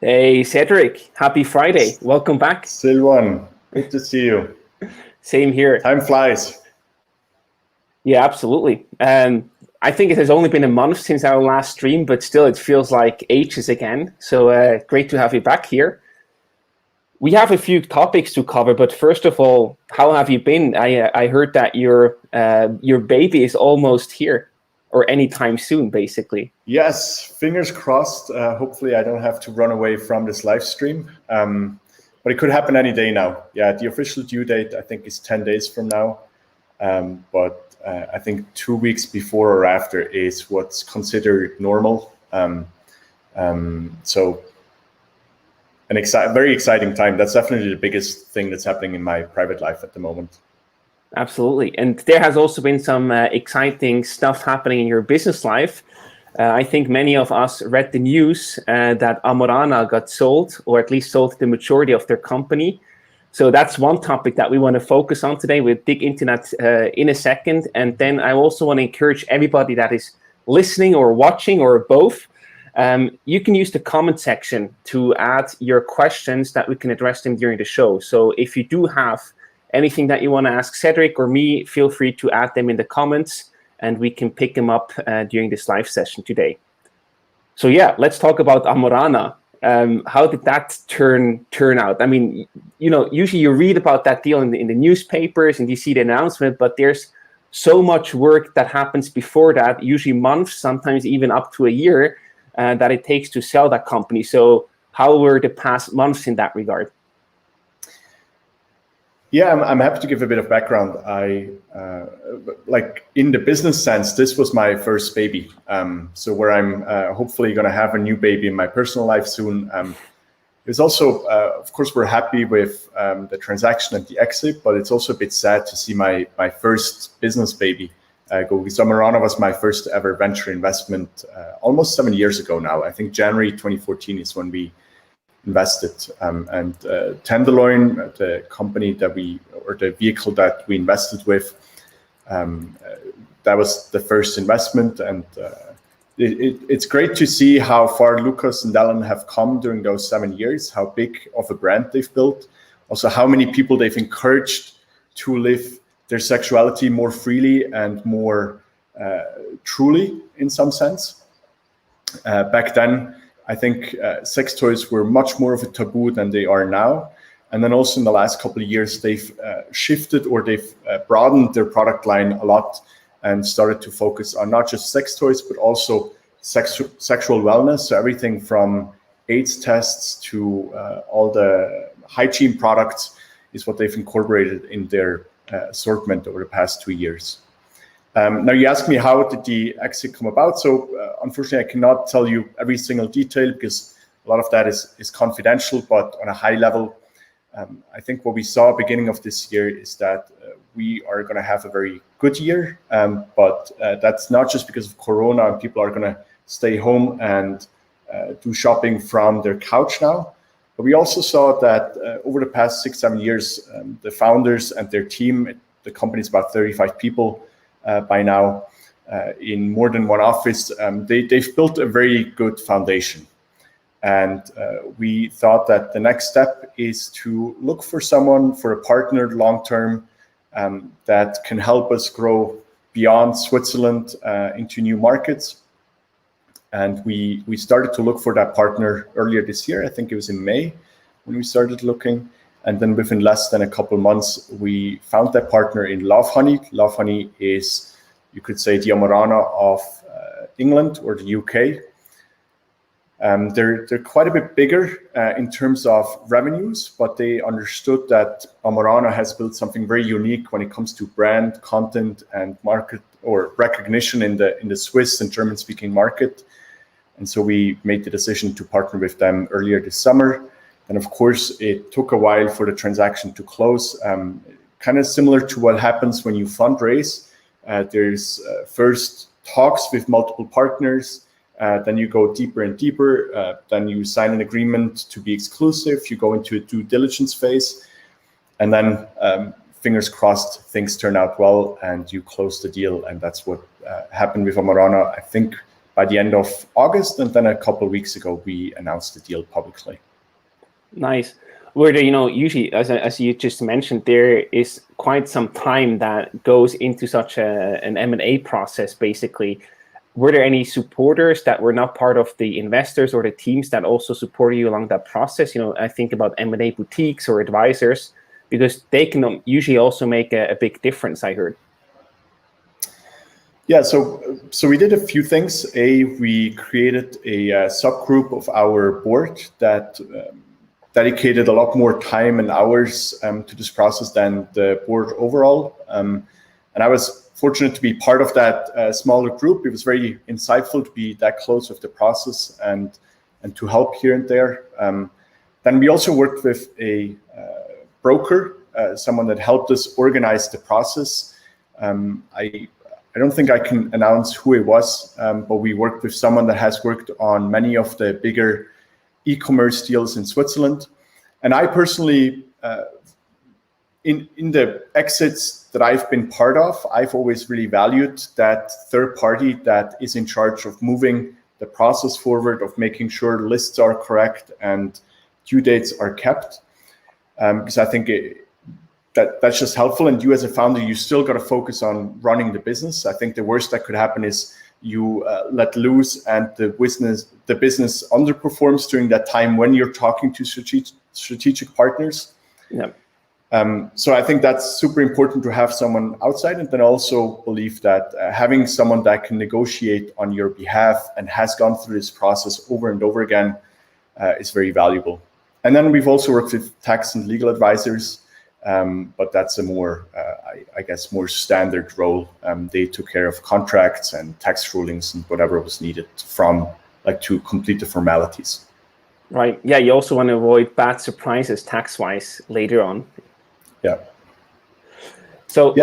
Hey, Cédric, happy Friday. Welcome back. Silvan, good to see you. Same here. Time flies. Yeah, absolutely. I think it has only been a month since our last stream, but still it feels like ages again. So great to have you back here. We have a few topics to cover, but first of all, how have you been? I heard that your baby is almost here, or anytime soon, basically. Yes, fingers crossed. Hopefully I don't have to run away from this live stream, but it could happen any day now. Yeah, the official due date I think is 10 days from now, but I think 2 weeks before or after is what's considered normal. So an very exciting time. That's definitely the biggest thing that's happening in my private life at the moment. Absolutely. And there has also been some exciting stuff happening in your business life. I think many of us read the news that Amorana got sold, or at least sold the majority of their company. So that's one topic that we want to focus on today. We'll dig into that in a second. And then I also want to encourage everybody that is listening or watching or both. You can use the comment section to add your questions that we can address them during the show. So if you do have anything that you want to ask Cédric or me, feel free to add them in the comments and we can pick them up during this live session today. So yeah, let's talk about Amorana. How did that turn out? I mean, you know, usually you read about that deal in the newspapers and you see the announcement, but there's so much work that happens before that, usually months, sometimes even up to a year, that it takes to sell that company. So how were the past months in that regard? Yeah, I'm happy to give a bit of background. Like in the business sense, this was my first baby. So where I'm hopefully going to have a new baby in my personal life soon. It's also, of course, we're happy with the transaction and the exit, but it's also a bit sad to see my first business baby go. Because Amorana was my first ever venture investment almost 7 years ago now. I think January 2014 is when we invested, and Tenderloin, the company that the vehicle that we invested with, that was the first investment, and it's great to see how far Lucas and Alan have come during those 7 years, how big of a brand they've built, also how many people they've encouraged to live their sexuality more freely and more truly in some sense. Back then, I think sex toys were much more of a taboo than they are now. And then also in the last couple of years, they've shifted or they've broadened their product line a lot and started to focus on not just sex toys, but also sexual wellness. So everything from AIDS tests to all the hygiene products is what they've incorporated in their assortment over the past 2 years. Now you ask me, how did the exit come about? So unfortunately, I cannot tell you every single detail because a lot of that is confidential, but on a high level, I think what we saw beginning of this year is that we are going to have a very good year, but that's not just because of Corona and people are going to stay home and do shopping from their couch now. But we also saw that over the past 6-7 years, the founders and their team, the company is about 35 people, by now, in more than one office, they've built a very good foundation. And we thought that the next step is to look for someone, for a partner long-term, that can help us grow beyond Switzerland into new markets. And we started to look for that partner earlier this year. I think it was in May when we started looking. And then within less than a couple of months, we found that partner in Lovehoney. Lovehoney is, you could say, the Amorana of England or the UK. They're quite a bit bigger in terms of revenues, but they understood that Amorana has built something very unique when it comes to brand, content, and market or recognition in the Swiss and German-speaking market. And so we made the decision to partner with them earlier this summer. And of course, it took a while for the transaction to close. Kind of similar to what happens when you fundraise. There's first talks with multiple partners. Then you go deeper and deeper. Then you sign an agreement to be exclusive. You go into a due diligence phase. And then, fingers crossed, things turn out well and you close the deal. And that's what happened with Amorana, I think, by the end of August, and then a couple of weeks ago we announced the deal publicly. Nice. Where usually, as you just mentioned, there is quite some time that goes into such an M&A process, basically. Were there any supporters that were not part of the investors or the teams that also supported you along that process? I think about M&A boutiques or advisors, because they can usually also make a big difference, I heard. Yeah, so we did a few things. We created a subgroup of our board that dedicated a lot more time and hours to this process than the board overall. And I was fortunate to be part of that smaller group. It was very insightful to be that close with the process and to help here and there. Then we also worked with a broker, someone that helped us organize the process. I don't think I can announce who it was, but we worked with someone that has worked on many of the bigger e-commerce deals in Switzerland. And I personally, in the exits that I've been part of, I've always really valued that third party that is in charge of moving the process forward, of making sure lists are correct and due dates are kept. Because I think that's just helpful. And you as a founder, you still got to focus on running the business. I think the worst that could happen is you let loose and the business underperforms during that time when you're talking to strategic partners. Yeah. So I think that's super important to have someone outside, and then also believe that having someone that can negotiate on your behalf and has gone through this process over and over again is very valuable. And then we've also worked with tax and legal advisors, but that's a more, I guess, more standard role. They took care of contracts and tax rulings and whatever was needed to complete the formalities. Right. Yeah. You also want to avoid bad surprises tax-wise later on. Yeah. So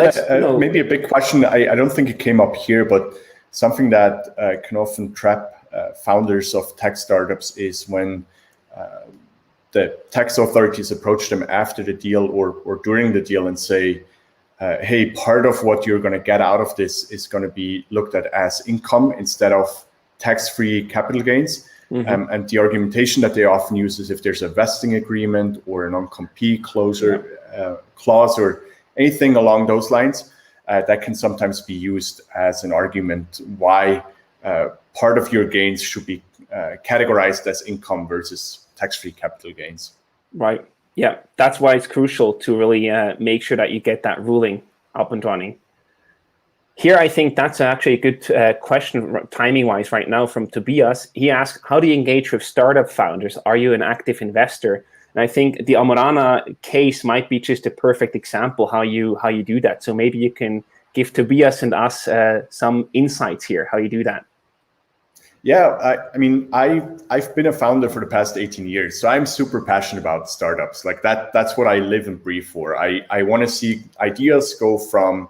maybe a big question. I don't think it came up here, but something that can often trap founders of tech startups is when the tax authorities approach them after the deal or during the deal and say, hey, part of what you're going to get out of this is going to be looked at as income instead of tax-free capital gains. Mm-hmm. And the argumentation that they often use is if there's a vesting agreement or a non-compete clause or anything along those lines, that can sometimes be used as an argument why part of your gains should be categorized as income versus tax-free capital gains. Right. Yeah, that's why it's crucial to really make sure that you get that ruling up and running. Here, I think that's actually a good question, timing-wise, right now from Tobias. He asked, how do you engage with startup founders? Are you an active investor? And I think the Amorana case might be just a perfect example how you do that. So maybe you can give Tobias and us some insights here, how you do that. Yeah, I mean, I've been a founder for the past 18 years, so I'm super passionate about startups. Like that's what I live and breathe for. I want to see ideas go from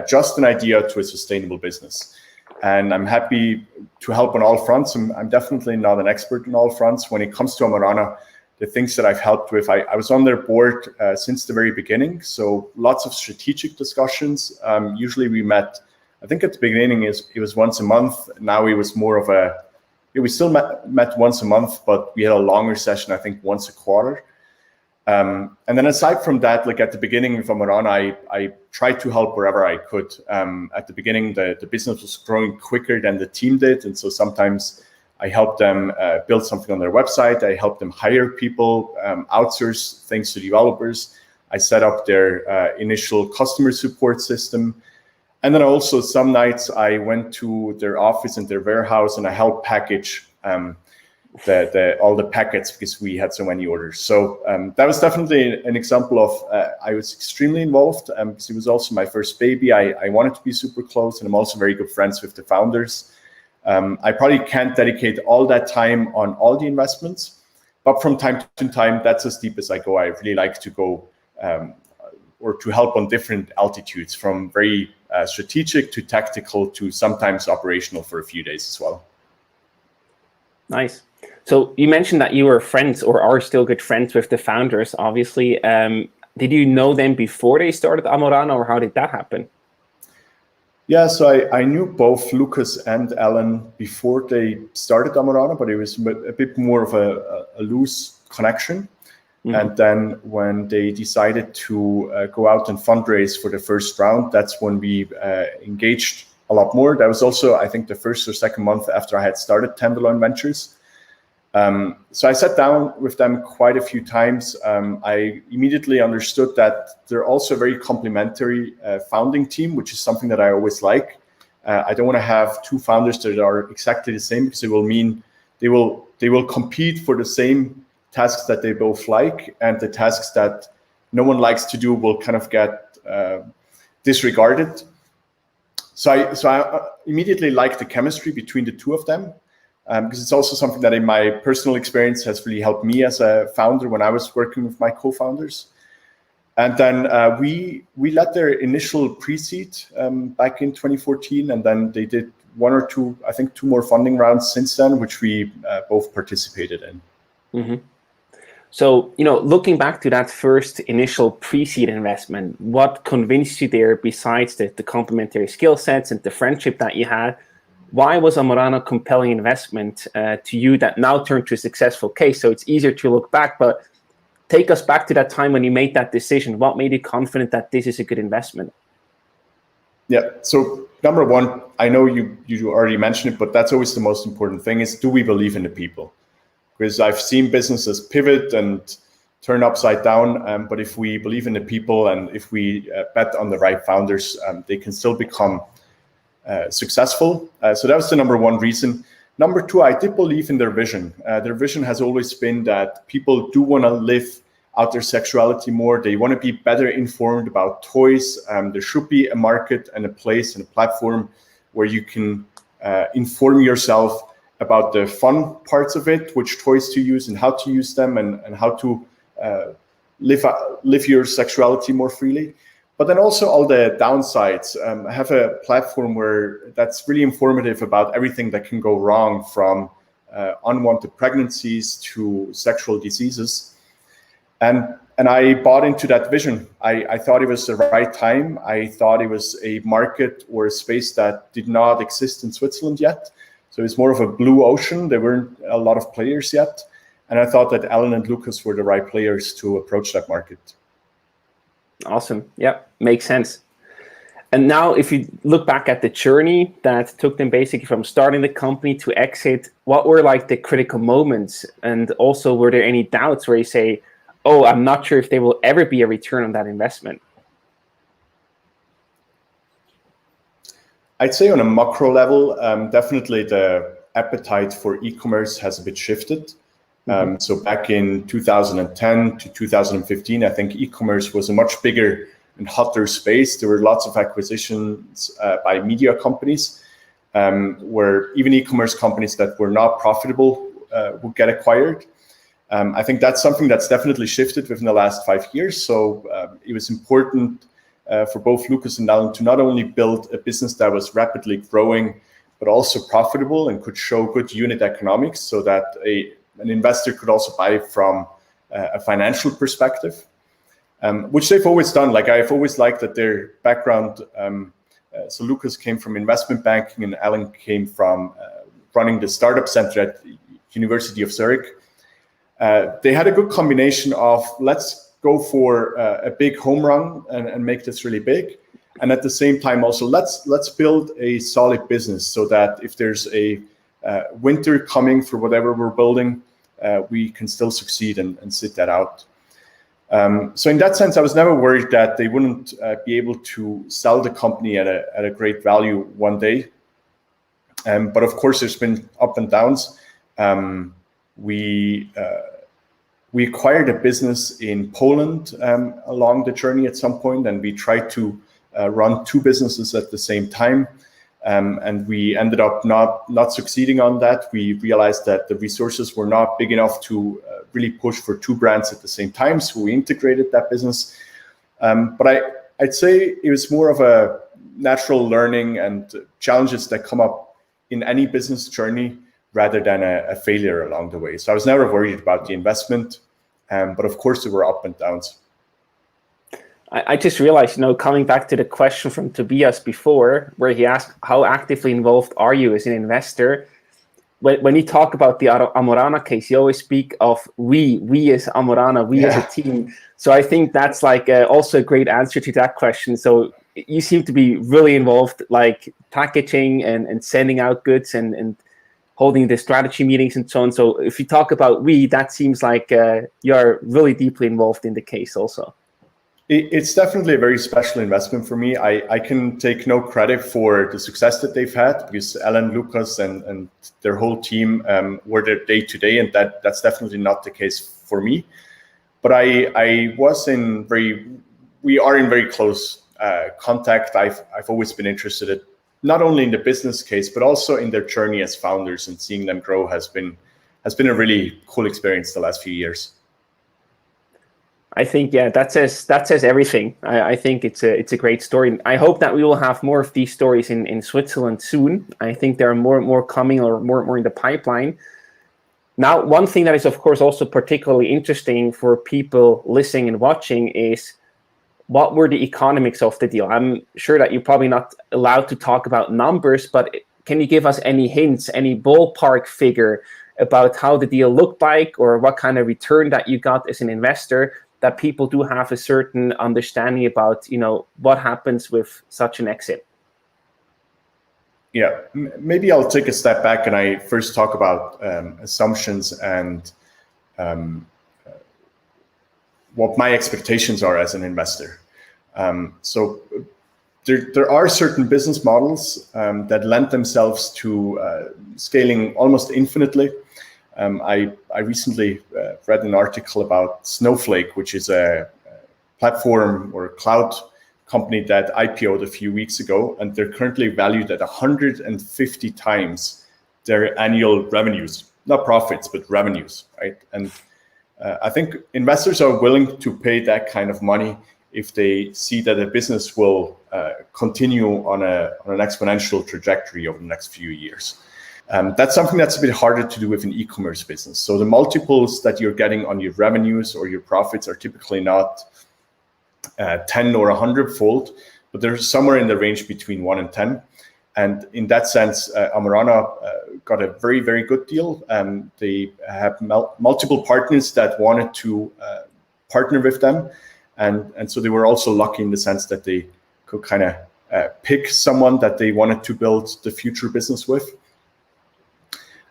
just an idea to a sustainable business. And I'm happy to help on all fronts. I'm definitely not an expert on all fronts. When it comes to Amorana, the things that I've helped with, I was on their board since the very beginning. So lots of strategic discussions. Usually we met, I think at the beginning it was once a month. Now it was more of we still met once a month, but we had a longer session, I think once a quarter. And then aside from that, like at the beginning of Amorana, I tried to help wherever I could. At the beginning, the business was growing quicker than the team did. And so sometimes I helped them build something on their website. I helped them hire people, outsource things to developers. I set up their initial customer support system. And then also some nights I went to their office and their warehouse and I helped package all the packets because we had so many orders. So that was definitely an example of I was extremely involved because it was also my first baby. I wanted to be super close, and I'm also very good friends with the founders. I probably can't dedicate all that time on all the investments, but from time to time, that's as deep as I go. I really like to go or to help on different altitudes, from very strategic to tactical to sometimes operational for a few days as well. Nice. So you mentioned that you were friends or are still good friends with the founders, obviously. Did you know them before they started Amorana, or how did that happen? Yeah, so I knew both Lucas and Alan before they started Amorana, but it was a bit more of a loose connection. Mm-hmm. And then when they decided to go out and fundraise for the first round, that's when we engaged a lot more. That was also, I think, the first or second month after I had started Tenderloin Ventures. So I sat down with them quite a few times. I immediately understood that they're also a very complementary founding team, which is something that I always like. I don't want to have two founders that are exactly the same, because it will mean they will compete for the same tasks that they both like, and the tasks that no one likes to do will kind of get disregarded. So I immediately liked the chemistry between the two of them. Because it's also something that in my personal experience has really helped me as a founder when I was working with my co-founders. And then we led their initial pre-seed back in 2014, and then they did one or two, I think 2 more funding rounds since then, which we both participated in. Mm-hmm. So, looking back to that first initial pre-seed investment, what convinced you there besides the complementary skill sets and the friendship that you had? Why was Amorana a compelling investment to you that now turned to a successful case? So it's easier to look back, but take us back to that time when you made that decision. What made you confident that this is a good investment? Yeah, so number one, I know you already mentioned it, but that's always the most important thing is, do we believe in the people? Because I've seen businesses pivot and turn upside down, but if we believe in the people and if we bet on the right founders, they can still become successful. So that was the number one reason. Number two, I did believe in their vision. Their vision has always been that people do want to live out their sexuality more. They want to be better informed about toys. There should be a market and a place and a platform where you can inform yourself about the fun parts of it, which toys to use and how to use them, and how to live your sexuality more freely. But then also all the downsides. I have a platform where that's really informative about everything that can go wrong, from unwanted pregnancies to sexual diseases. And I bought into that vision. I thought it was the right time. I thought it was a market or a space that did not exist in Switzerland yet. So it's more of a blue ocean. There weren't a lot of players yet. And I thought that Alan and Lucas were the right players to approach that market. Awesome. Yeah, makes sense. And now if you look back at the journey that took them basically from starting the company to exit, what were like the critical moments? And also, were there any doubts where you say, oh, I'm not sure if there will ever be a return on that investment? I'd say on a macro level, definitely the appetite for e-commerce has a bit shifted. So back in 2010 to 2015, I think e-commerce was a much bigger and hotter space. There were lots of acquisitions by media companies, where even e-commerce companies that were not profitable would get acquired. I think that's something that's definitely shifted within the last 5 years. So it was important for both Lucas and Alan to not only build a business that was rapidly growing, but also profitable and could show good unit economics, so that an investor could also buy from a financial perspective, which they've always done. Like, I've always liked that their background. So Lucas came from investment banking, and Alan came from running the startup center at the University of Zurich. They had a good combination of, let's go for a big home run and make this really big, and at the same time also let's build a solid business, so that if there's a winter coming for whatever we're building, we can still succeed and sit that out. So in that sense, I was never worried that they wouldn't be able to sell the company at a great value one day. But of course, there's been up and downs. We acquired a business in Poland along the journey at some point, and we tried to run 2 businesses at the same time. And we ended up not succeeding on that. We realized that the resources were not big enough to really push for 2 brands at the same time, so we integrated that business. But I'd say it was more of a natural learning and challenges that come up in any business journey, rather than a failure along the way. So I was never worried about the investment, but of course there were up and downs. I just realized, coming back to the question from Tobias before, where he asked, how actively involved are you as an investor? When you talk about the Amorana case, you always speak of we as Amorana, we as a team. So I think that's like also a great answer to that question. So you seem to be really involved, like packaging and sending out goods and holding the strategy meetings and so on. So if you talk about we, that seems like you're really deeply involved in the case also. It's definitely a very special investment for me. I can take no credit for the success that they've had, because Alan, Lucas, and their whole team were there day to day, and that's definitely not the case for me. But we are in very close contact. I've always been interested in not only in the business case, but also in their journey as founders, and seeing them grow has been a really cool experience the last few years. I think, that says everything. I think it's a great story. I hope that we will have more of these stories in Switzerland soon. I think there are more coming, or more in the pipeline. Now, one thing that is, of course, also particularly interesting for people listening and watching is, what were the economics of the deal? I'm sure that you're probably not allowed to talk about numbers, but can you give us any hints, any ballpark figure about how the deal looked like, or what kind of return that you got as an investor, that people do have a certain understanding about, what happens with such an exit? Yeah, maybe I'll take a step back and I first talk about assumptions and what my expectations are as an investor. So there are certain business models that lend themselves to scaling almost infinitely. I recently read an article about Snowflake, which is a platform or cloud company that IPO'd a few weeks ago, and they're currently valued at 150 times their annual revenues, not profits, but revenues, right? And I think investors are willing to pay that kind of money if they see that a business will continue on an exponential trajectory over the next few years. That's something that's a bit harder to do with an e-commerce business. So the multiples that you're getting on your revenues or your profits are typically not 10 or 100-fold, but they're somewhere in the range between 1 and 10. And in that sense, Amorana got a very, very good deal. They have multiple partners that wanted to partner with them. And so they were also lucky in the sense that they could kind of pick someone that they wanted to build the future business with.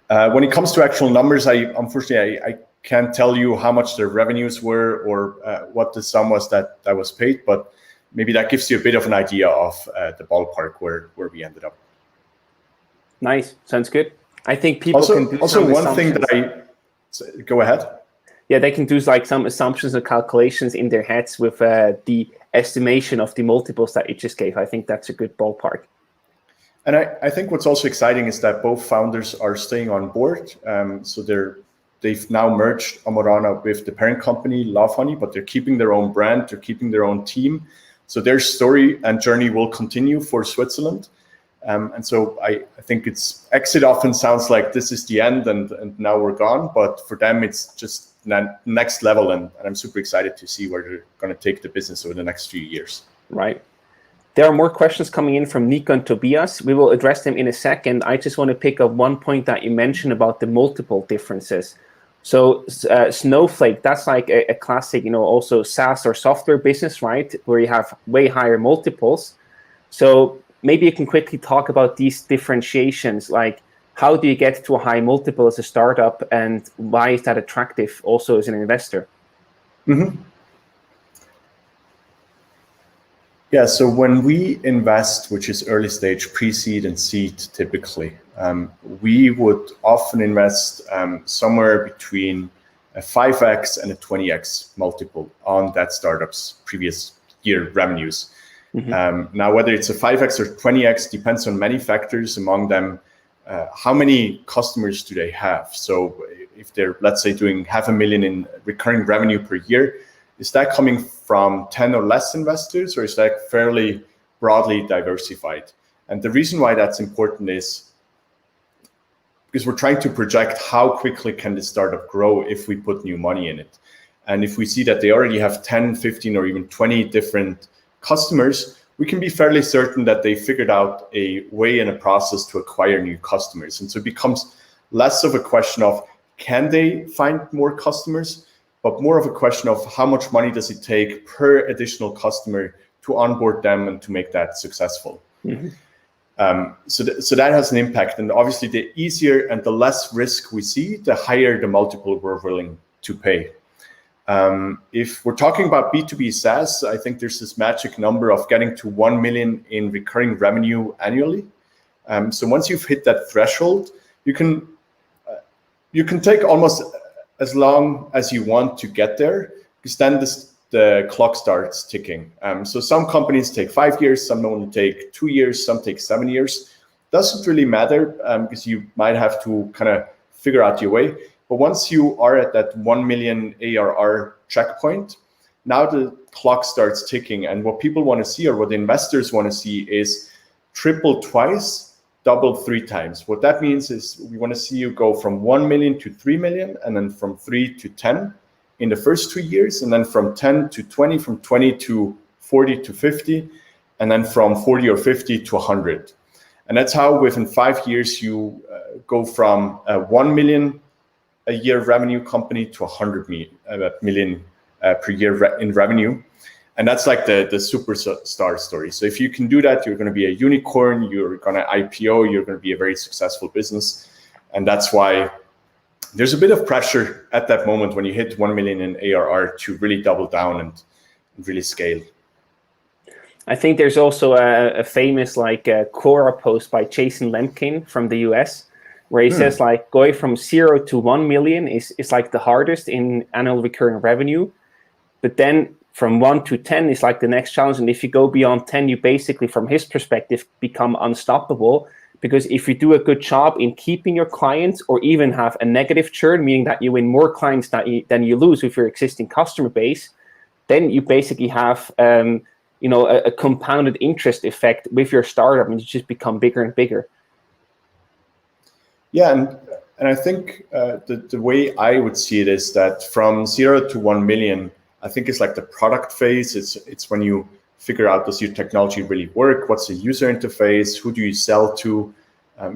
When it comes to actual numbers, unfortunately, I can't tell you how much their revenues were or what the sum was that was paid, but maybe that gives you a bit of an idea of the ballpark where we ended up. Nice, sounds good. I think people can do also some one thing that go ahead. Yeah, they can do like some assumptions or calculations in their heads with the estimation of the multiples that you just gave. I think that's a good ballpark. And I think what's also exciting is that both founders are staying on board. So they've now merged Amorana with the parent company, Love Honey, but they're keeping their own brand, they're keeping their own team. So their story and journey will continue for Switzerland. And so I think exit often sounds like this is the end and now we're gone. But for them, it's just next level. And I'm super excited to see where they're going to take the business over the next few years. Right. There are more questions coming in from Nico and Tobias. We will address them in a second. I just want to pick up one point that you mentioned about the multiple differences. So Snowflake, that's like a classic, also SaaS or software business, right? Where you have way higher multiples. So maybe you can quickly talk about these differentiations, like how do you get to a high multiple as a startup, and why is that attractive also as an investor? Mm-hmm. Yeah, so when we invest, which is early stage, pre-seed and seed typically, we would often invest somewhere between a 5x and a 20x multiple on that startup's previous year revenues. Mm-hmm. Now, whether it's a 5x or 20x depends on many factors, among them, how many customers do they have? So if they're, let's say, doing $500,000 in recurring revenue per year, is that coming from 10 or less investors, or is that fairly broadly diversified? And the reason why that's important is because we're trying to project how quickly can the startup grow if we put new money in it. And if we see that they already have 10, 15, or even 20 different customers, we can be fairly certain that they figured out a way and a process to acquire new customers. And so it becomes less of a question of can they find more customers, but more of a question of how much money does it take per additional customer to onboard them and to make that successful. Mm-hmm. So that has an impact. And obviously, the easier and the less risk we see, the higher the multiple we're willing to pay. If we're talking about B2B SaaS, I think there's this magic number of getting to 1 million in recurring revenue annually. So once you've hit that threshold, you can take almost as long as you want to get there, because then the clock starts ticking. So some companies take 5 years, some only take 2 years, some take 7 years. Doesn't really matter because you might have to kind of figure out your way. But once you are at that 1 million ARR checkpoint, now the clock starts ticking. And what people want to see, or what the investors want to see, is triple twice, double 3 times. What that means is we want to see you go from 1 million to 3 million, and then from 3 to 10 in the first 2 years, and then from 10 to 20, from 20 to 40 to 50, and then from 40 or 50 to 100. And that's how within 5 years you go from 1 million a year revenue company to 100 million per year in revenue. And that's like the superstar story. So if you can do that, you're going to be a unicorn, you're going to IPO, you're going to be a very successful business. And that's why there's a bit of pressure at that moment when you hit 1 million in ARR to really double down and really scale. I think there's also a famous Quora post by Jason Lemkin from the US, where he says like going from 0 to 1 million is like the hardest in annual recurring revenue. But then from 1 to 10 is like the next challenge. And if you go beyond 10, you basically, from his perspective, become unstoppable. Because if you do a good job in keeping your clients, or even have a negative churn, meaning that you win more clients than you lose with your existing customer base, then you basically have a compounded interest effect with your startup, and you just become bigger and bigger. Yeah, and I think the way I would see it is that from 0 to 1 million, I think it's like the product phase. It's when you figure out, does your technology really work? What's the user interface? Who do you sell to?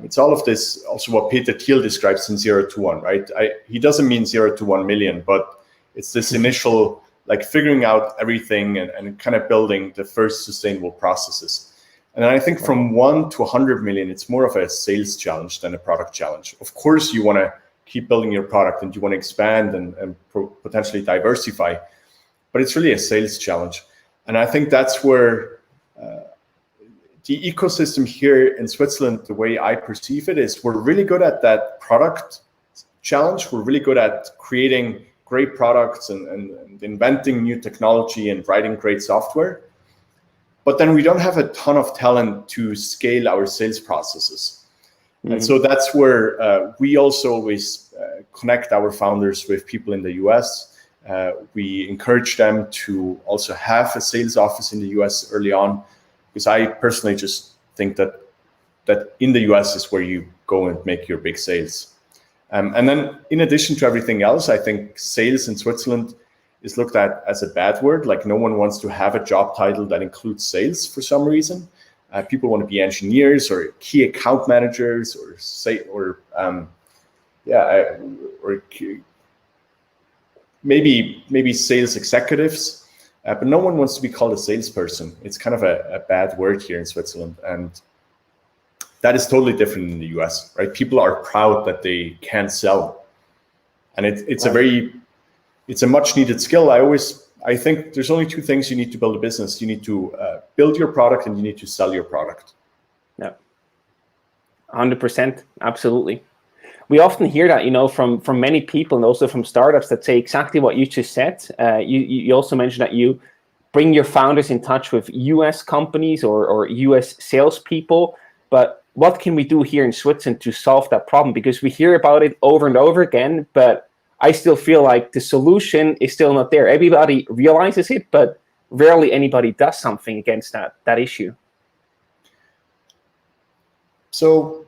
It's all of this, also what Peter Thiel describes in 0 to 1, right? He doesn't mean 0 to 1 million, but it's this initial, like figuring out everything and kind of building the first sustainable processes. And I think from 1 to 100 million, it's more of a sales challenge than a product challenge. Of course, you want to keep building your product and you want to expand and potentially diversify, but it's really a sales challenge. And I think that's where the ecosystem here in Switzerland, the way I perceive it, is we're really good at that product challenge. We're really good at creating great products and inventing new technology and writing great software. But then we don't have a ton of talent to scale our sales processes. Mm-hmm. And so that's where we also always connect our founders with people in the US. We encourage them to also have a sales office in the US early on, because I personally just think that in the US is where you go and make your big sales. And then in addition to everything else, I think sales in Switzerland is looked at as a bad word. Like no one wants to have a job title that includes sales for some reason. People want to be engineers or key account managers or maybe sales executives, but no one wants to be called a salesperson. It's kind of a bad word here in Switzerland, and that is totally different in the US, right? People are proud that they can sell, and it's a much needed skill. I think there's only 2 things you need to build a business. You need to build your product and you need to sell your product. Yeah, 100%, absolutely. We often hear that, from many people and also from startups that say exactly what you just said. You also mentioned that you bring your founders in touch with US companies or US salespeople. But what can we do here in Switzerland to solve that problem? Because we hear about it over and over again, but I still feel like the solution is still not there. Everybody realizes it, but rarely anybody does something against that issue. So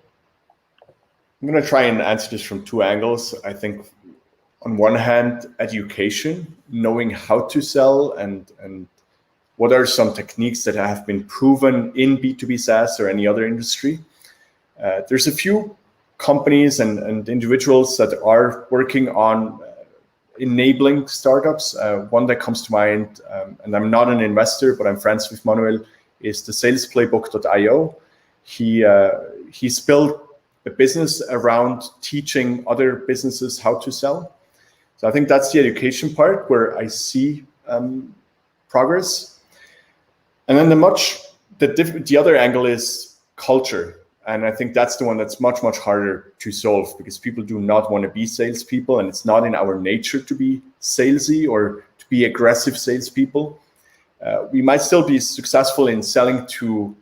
I'm going to try and answer this from 2 angles. I think on one hand, education, knowing how to sell and what are some techniques that have been proven in B2B SaaS or any other industry. There's a few companies and individuals that are working on enabling startups. One that comes to mind, and I'm not an investor, but I'm friends with Manuel, is the salesplaybook.io. He's built a business around teaching other businesses how to sell. So I think that's the education part where I see progress. And then the other angle is culture. And I think that's the one that's much, much harder to solve because people do not want to be salespeople, and it's not in our nature to be salesy or to be aggressive salespeople. We might still be successful in selling to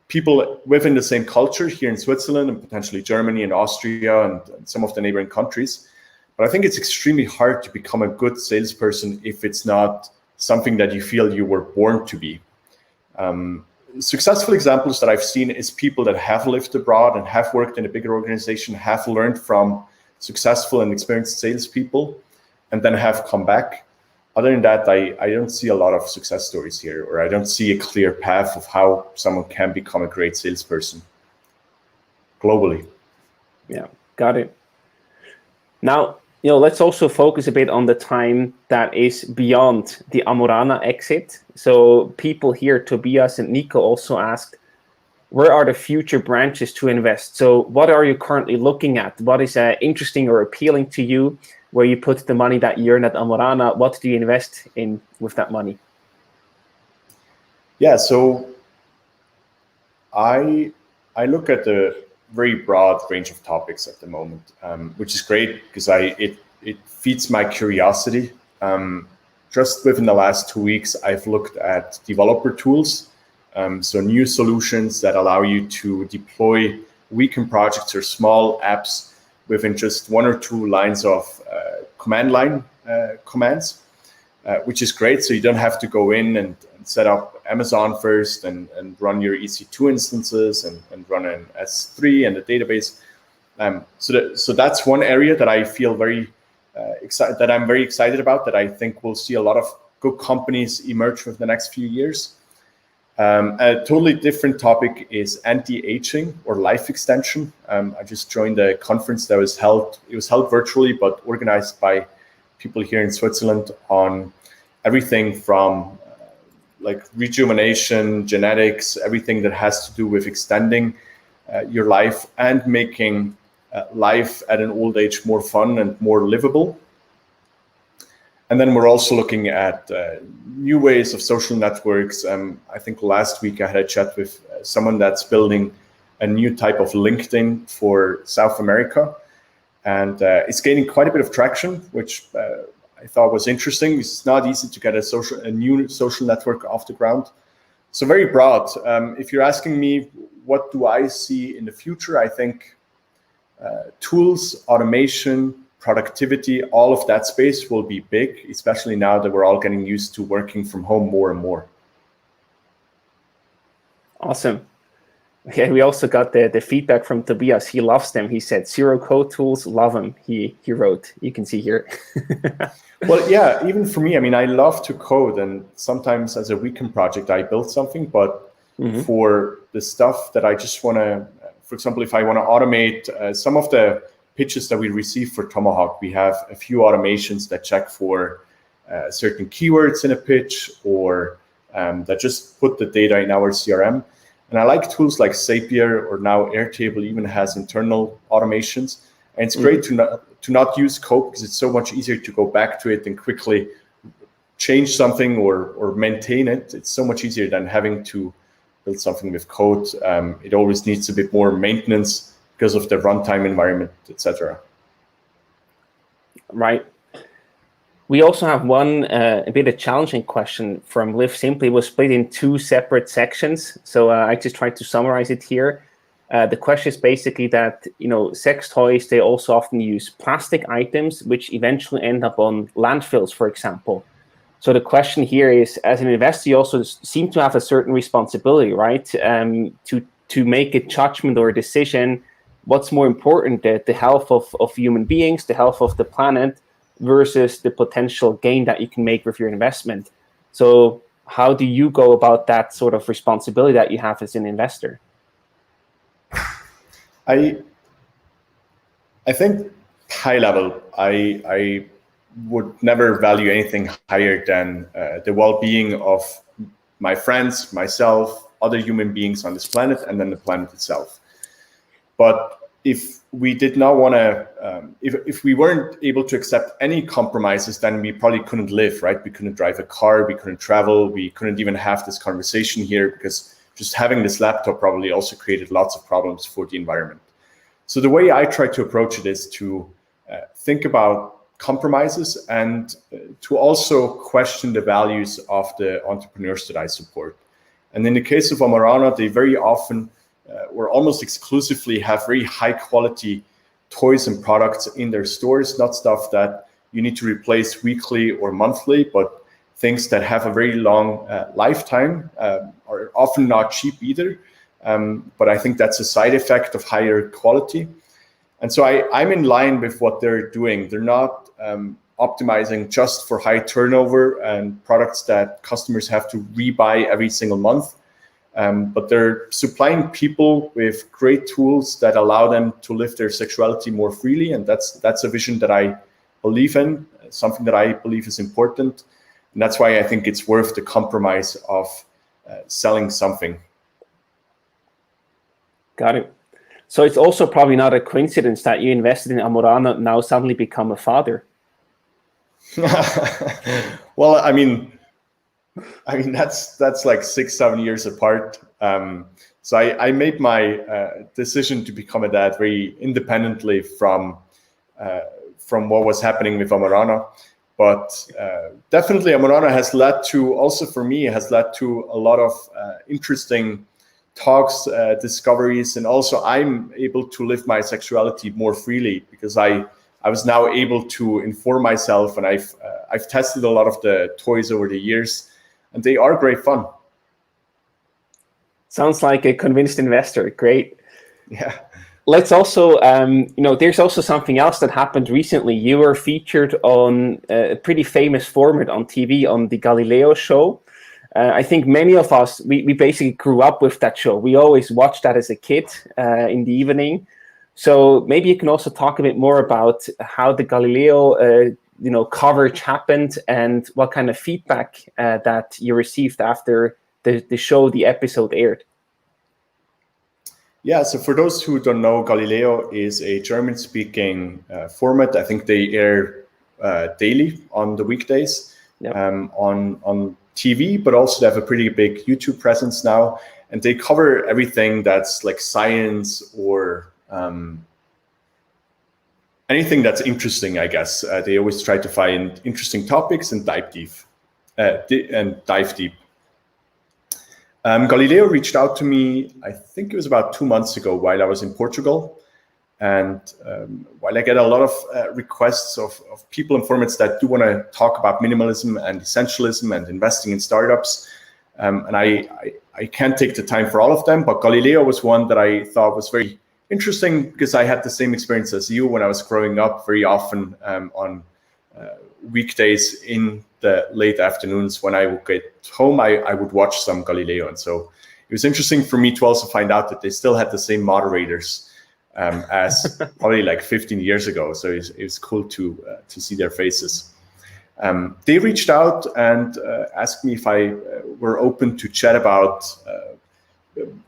people within the same culture here in Switzerland and potentially Germany and Austria and some of the neighboring countries. But I think it's extremely hard to become a good salesperson if it's not something that you feel you were born to be. Successful examples that I've seen is people that have lived abroad and have worked in a bigger organization, have learned from successful and experienced salespeople, and then have come back. Other than that, I don't see a lot of success stories here, or I don't see a clear path of how someone can become a great salesperson globally. Yeah, got it. Now, let's also focus a bit on the time that is beyond the Amorana exit. So people here, Tobias and Nico, also asked, where are the future branches to invest? So what are you currently looking at? What is interesting or appealing to you? Where you put the money that you earn at Amorana, what do you invest in with that money? Yeah, so I look at the very broad range of topics at the moment, which is great because it feeds my curiosity. Just within the last 2 weeks, I've looked at developer tools, so new solutions that allow you to deploy weekend projects or small apps within just 1 or 2 lines of command line commands, which is great. So you don't have to go in and set up Amazon first and run your EC2 instances and run an S3 and a database. So that's one area that I feel very excited, that I'm very excited about, that I think we'll see a lot of good companies emerge with the next few years. A totally different topic is anti-aging or life extension. I just joined a conference that was held. It was held virtually, but organized by people here in Switzerland on everything from like rejuvenation, genetics, everything that has to do with extending your life and making life at an old age more fun and more livable. And then we're also looking at new ways of social networks. I think last week I had a chat with someone that's building a new type of LinkedIn for South America. And it's gaining quite a bit of traction, which I thought was interesting. It's not easy to get a new social network off the ground. So very broad. If you're asking me, what do I see in the future? I think tools, automation, productivity, all of that space will be big, especially now that we're all getting used to working from home more and more. Awesome. Okay, we also got the feedback from Tobias. He loves them. He said, zero code tools, love them. He wrote, you can see here. Well, yeah, even for me, I mean, I love to code, and sometimes as a weekend project, I build something, but for the stuff that I just want to, for example, if I want to automate some of the pitches that we receive for Tomahawk, we have a few automations that check for certain keywords in a pitch, or that just put the data in our CRM. And I like tools like Zapier, or now Airtable even has internal automations. And it's great to not use code, because it's so much easier to go back to it and quickly change something or maintain it. It's so much easier than having to build something with code. It always needs a bit more maintenance because of the runtime environment, etc. Right. We also have one a bit of challenging question from Live Simply. It was split in 2 separate sections. So I just tried to summarize it here. The question is basically that, sex toys, they also often use plastic items, which eventually end up on landfills, for example. So the question here is, as an investor, you also seem to have a certain responsibility, right? To make a judgment or a decision what's more important, the health of human beings, the health of the planet, versus the potential gain that you can make with your investment. So how do you go about that sort of responsibility that you have as an investor? I think high level, I would never value anything higher than the well-being of my friends, myself, other human beings on this planet, and then the planet itself. But if we did not want to, if we weren't able to accept any compromises, then we probably couldn't live, right? We couldn't drive a car, we couldn't travel, we couldn't even have this conversation here, because just having this laptop probably also created lots of problems for the environment. So the way I try to approach it is to think about compromises and to also question the values of the entrepreneurs that I support. And in the case of Amorana, they very often or almost exclusively have very high quality toys and products in their stores, not stuff that you need to replace weekly or monthly, but things that have a very long lifetime, are often not cheap either. But I think that's a side effect of higher quality. And so I'm in line with what they're doing. They're not optimizing just for high turnover and products that customers have to rebuy every single month. But they're supplying people with great tools that allow them to live their sexuality more freely. And that's a vision that I believe in, something that I believe is important. And that's why I think it's worth the compromise of selling something. Got it. So it's also probably not a coincidence that you invested in Amorana, now suddenly become a father. Well, I mean, that's like 6-7 years apart. So I made my decision to become a dad very independently from what was happening with Amorana. But definitely Amorana has led to, also for me, has led to a lot of interesting talks, discoveries, and also I'm able to live my sexuality more freely because I was now able to inform myself, and I've tested a lot of the toys over the years, and they are great fun. Sounds like a convinced investor. Great. Yeah. Let's also, there's also something else that happened recently. You were featured on a pretty famous format on TV on the Galileo show. I think many of us, we basically grew up with that show. We always watched that as a kid in the evening. So maybe you can also talk a bit more about how the Galileo coverage happened and what kind of feedback that you received after the show, the episode aired. Yeah, so for those who don't know, Galileo is a German-speaking format. I think they air daily on the weekdays. Yep. On TV, but also they have a pretty big YouTube presence now, and they cover everything that's like science or anything that's interesting, I guess. They always try to find interesting topics and dive deep. Galileo reached out to me, I think it was about 2 months ago while I was in Portugal. And while I get a lot of requests of people and formats that do want to talk about minimalism and essentialism and investing in startups, and I can't take the time for all of them, but Galileo was one that I thought was very interesting because I had the same experience as you when I was growing up. Very often on weekdays in the late afternoons when I would get home, I would watch some Galileo. And so it was interesting for me to also find out that they still had the same moderators as probably like 15 years ago. So it was cool to see their faces. They reached out and asked me if I were open to chat about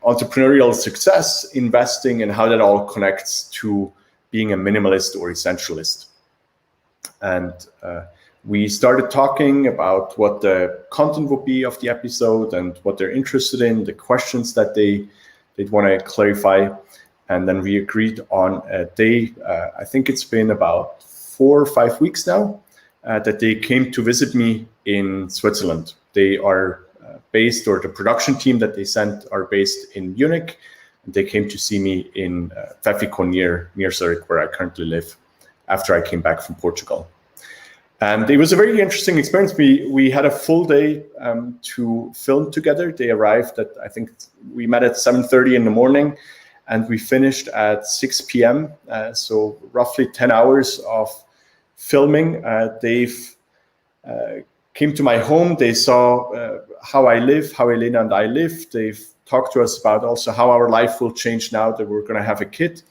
entrepreneurial success, investing, and how that all connects to being a minimalist or essentialist. And we started talking about what the content would be of the episode and what they're interested in, the questions that they'd want to clarify. And then we agreed on a day, I think it's been about 4 or 5 weeks now, that they came to visit me in Switzerland. They are based, or the production team that they sent are based in Munich. And they came to see me in Pfäffikon near Zurich, where I currently live, after I came back from Portugal. And it was a very interesting experience. We had a full day to film together. They arrived at, I think we met at 7:30 in the morning. and we finished at 6 p.m. So roughly 10 hours of filming. They've came to my home. They saw how I live, how Elena and I live. They've talked to us about also how our life will change now that we're going to have a kid.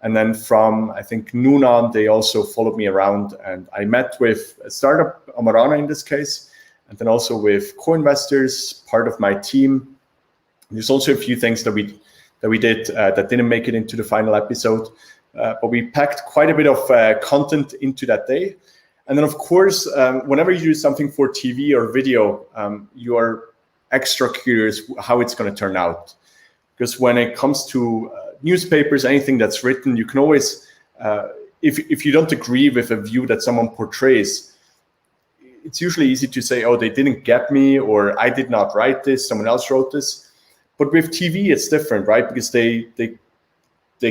And then from, I think, noon on, they also followed me around, and I met with a startup, Amorana in this case, and then also with co-investors, part of my team. There's also a few things that we did that didn't make it into the final episode, but we packed quite a bit of content into that day. And then, of course, whenever you do something for TV or video, you are extra curious how it's going to turn out. Because when it comes to newspapers, anything that's written, you can always, if you don't agree with a view that someone portrays, it's usually easy to say, oh, they didn't get me, or I did not write this, someone else wrote this. But with TV, it's different, right? Because they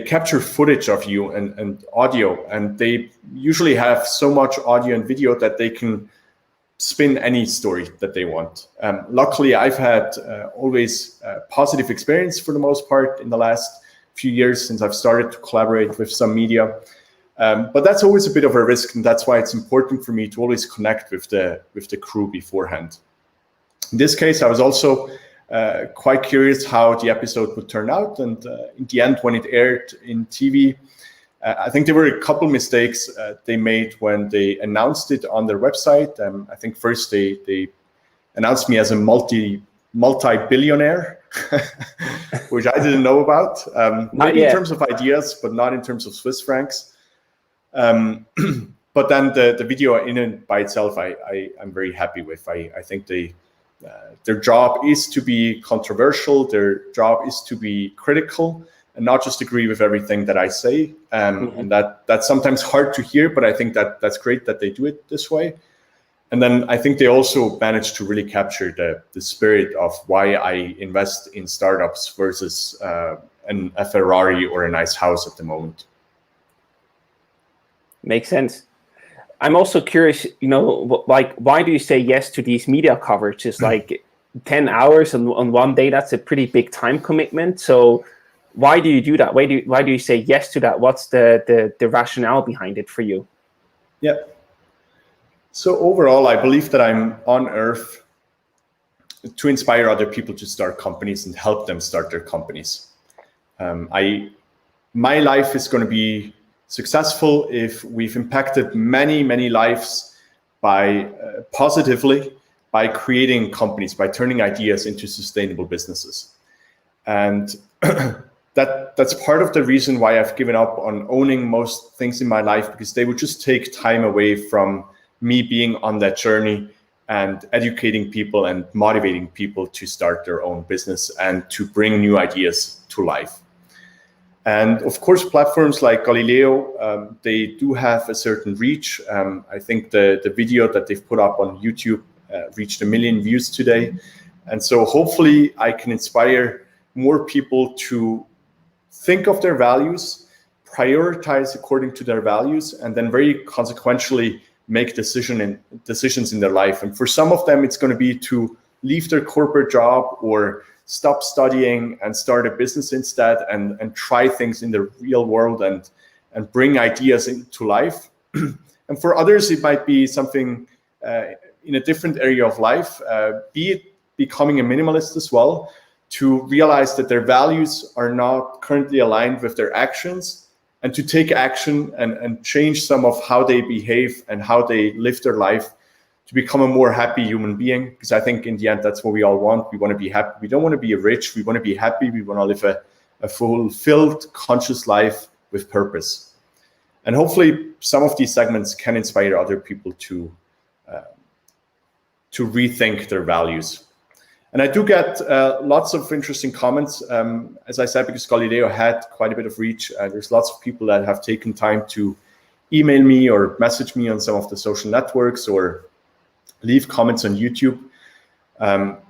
capture footage of you and audio, and they usually have so much audio and video that they can spin any story that they want. Luckily, I've had always positive experience for the most part in the last few years since I've started to collaborate with some media. But that's always a bit of a risk, and that's why it's important for me to always connect with the crew beforehand. In this case, I was also quite curious how the episode would turn out, and in the end, when it aired in TV, I think there were a couple mistakes they made when they announced it on their website. I think first they announced me as a multi-billionaire, which I didn't know about. Maybe in terms of ideas, but not in terms of Swiss francs. But then the video in and by itself, I'm very happy with. I think their job is to be controversial. Their job is to be critical and not just agree with everything that I say. And that's sometimes hard to hear, but I think that's great that they do it this way. And then I think they also managed to really capture the spirit of why I invest in startups versus a Ferrari or a nice house at the moment. Makes sense. I'm also curious, like, why do you say yes to these media coverages? Like 10 hours on one day, that's a pretty big time commitment. So why do you do that? Why do you say yes to that? What's the rationale behind it for you? Yeah. So overall, I believe that I'm on Earth to inspire other people to start companies and help them start their companies. My life is going to be successful if we've impacted many, many lives positively by creating companies, by turning ideas into sustainable businesses. And that's part of the reason why I've given up on owning most things in my life, because they would just take time away from me being on that journey and educating people and motivating people to start their own business and to bring new ideas to life. And of course, platforms like Galileo, they do have a certain reach. I think the video that they've put up on YouTube reached 1 million views today. And so hopefully I can inspire more people to think of their values, prioritize according to their values, and then very consequentially make decisions in their life. And for some of them, it's going to be to leave their corporate job or stop studying and start a business instead and try things in the real world and bring ideas into life. And for others, it might be something in a different area of life, be it becoming a minimalist as well, to realize that their values are not currently aligned with their actions, and to take action and change some of how they behave and how they live their life to become a more happy human being. Because I think in the end, that's what we all want. We want to be happy. We don't want to be rich. We want to be happy. We want to live a fulfilled, conscious life with purpose. And hopefully some of these segments can inspire other people to rethink their values. And I do get lots of interesting comments, as I said, because Galileo had quite a bit of reach. There's lots of people that have taken time to email me or message me on some of the social networks or leave comments on YouTube.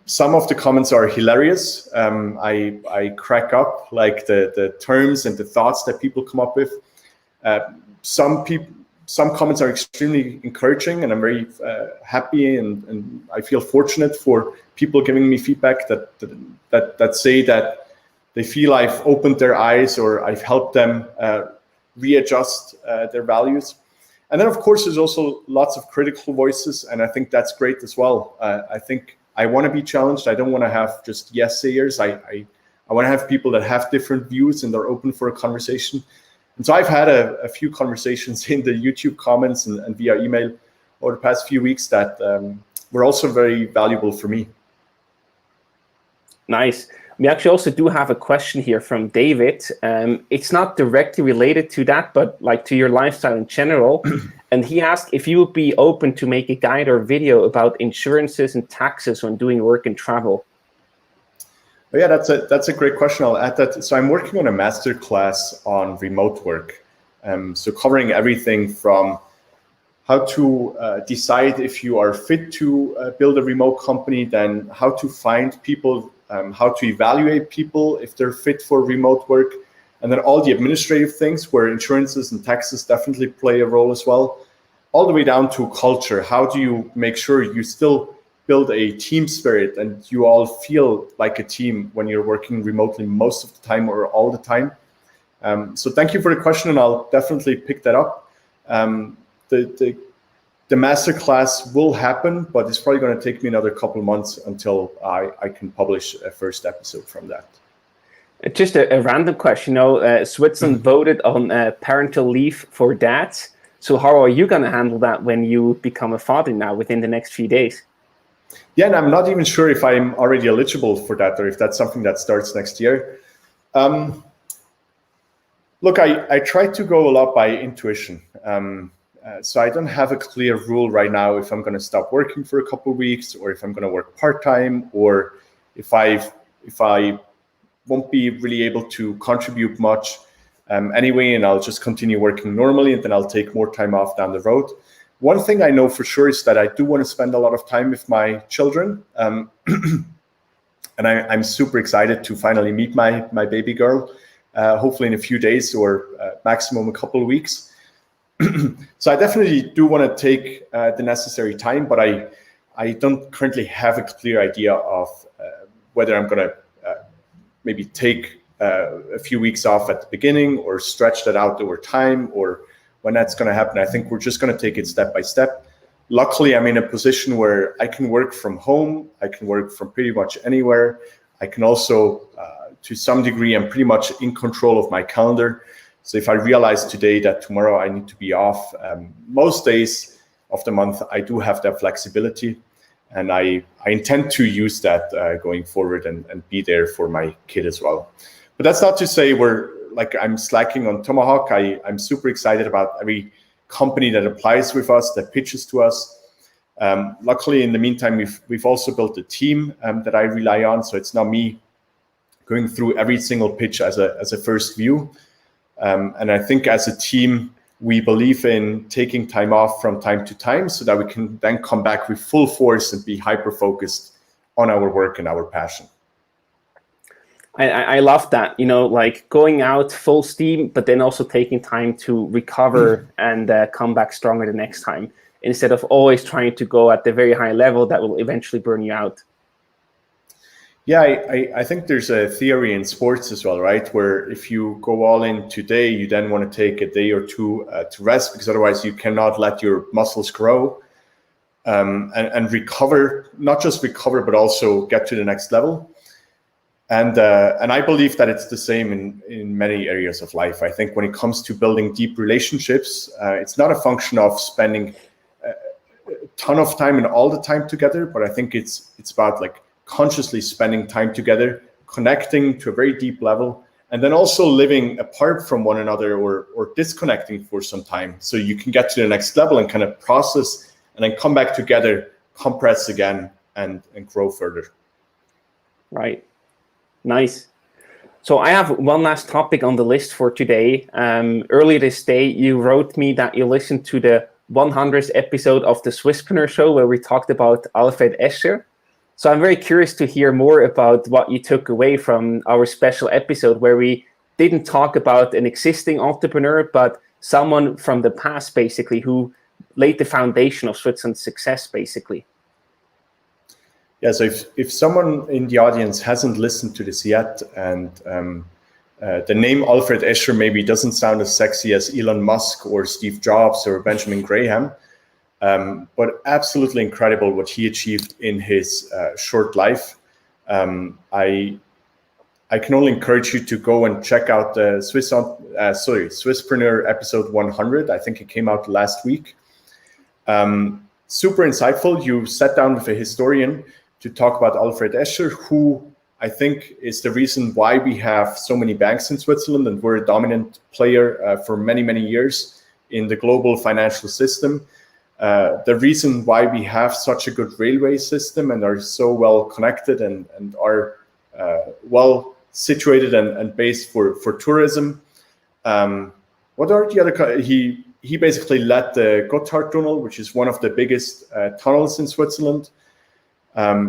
Some of the comments are hilarious. I crack up, like the terms and the thoughts that people come up with. Some comments are extremely encouraging, and I'm very happy and I feel fortunate for people giving me feedback that say that they feel I've opened their eyes or I've helped them readjust their values. And then, of course, there's also lots of critical voices, and I think that's great as well. I think I want to be challenged. I don't want to have just yes-sayers. I want to have people that have different views and they're open for a conversation. And so I've had a few conversations in the YouTube comments and via email over the past few weeks that were also very valuable for me. Nice. We actually also do have a question here from David. It's not directly related to that, but like to your lifestyle in general. And he asked if you would be open to make a guide or video about insurances and taxes when doing work and travel. Oh, yeah, that's a great question. I'll add that. So I'm working on a master class on remote work. So covering everything from how to decide if you are fit to build a remote company, then how to find people, how to evaluate people if they're fit for remote work, and then all the administrative things where insurances and taxes definitely play a role as well, all the way down to culture. How do you make sure you still build a team spirit and you all feel like a team when you're working remotely most of the time or all the time? So thank you for the question, and I'll definitely pick that up. The masterclass will happen, but it's probably going to take me another couple of months until I can publish a first episode from that. Just a random question. Switzerland voted on parental leave for dads. So how are you going to handle that when you become a father now within the next few days? Yeah, and I'm not even sure if I'm already eligible for that or if that's something that starts next year. Look, I try to go a lot by intuition. So I don't have a clear rule right now if I'm going to stop working for a couple of weeks or if I'm going to work part-time or if I won't be really able to contribute much anyway, and I'll just continue working normally and then I'll take more time off down the road. One thing I know for sure is that I do want to spend a lot of time with my children. And I'm super excited to finally meet my baby girl, hopefully in a few days or maximum a couple of weeks. So I definitely do want to take the necessary time, but I don't currently have a clear idea of whether I'm going to maybe take a few weeks off at the beginning or stretch that out over time or when that's going to happen. I think we're just going to take it step by step. Luckily, I'm in a position where I can work from home. I can work from pretty much anywhere. I can also, to some degree, I'm pretty much in control of my calendar. So if I realize today that tomorrow I need to be off, most days of the month, I do have that flexibility. And I intend to use that going forward and be there for my kid as well. But that's not to say I'm slacking on Tomahawk. I'm super excited about every company that applies with us, that pitches to us. Luckily, in the meantime, we've also built a team that I rely on. So it's not me going through every single pitch as a first view. And I think as a team, we believe in taking time off from time to time so that we can then come back with full force and be hyper-focused on our work and our passion. I love that, like going out full steam, but then also taking time to recover and come back stronger the next time, instead of always trying to go at the very high level that will eventually burn you out. Yeah, I think there's a theory in sports as well, right? Where if you go all in today, you then want to take a day or two to rest, because otherwise you cannot let your muscles grow and recover, not just recover, but also get to the next level. And I believe that it's the same in many areas of life. I think when it comes to building deep relationships, it's not a function of spending a ton of time and all the time together, but I think it's about like consciously spending time together, connecting to a very deep level, and then also living apart from one another or disconnecting for some time so you can get to the next level and kind of process and then come back together, compress again, and grow further. Right. Nice. So I have one last topic on the list for today. Earlier this day, you wrote me that you listened to the 100th episode of the Swisspreneur show where we talked about Alfred Escher. So I'm very curious to hear more about what you took away from our special episode where we didn't talk about an existing entrepreneur, but someone from the past, basically, who laid the foundation of Switzerland's success, basically. Yeah, so if someone in the audience hasn't listened to this yet, and the name Alfred Escher maybe doesn't sound as sexy as Elon Musk or Steve Jobs or Benjamin Graham, but absolutely incredible what he achieved in his short life. I can only encourage you to go and check out the Swisspreneur episode 100. I think it came out last week. Super insightful. You sat down with a historian to talk about Alfred Escher, who I think is the reason why we have so many banks in Switzerland, and we're a dominant player for many, many years in the global financial system. The reason why we have such a good railway system and are so well connected and are well situated and based for tourism. What are the other? He basically led the Gotthard Tunnel, which is one of the biggest tunnels in Switzerland.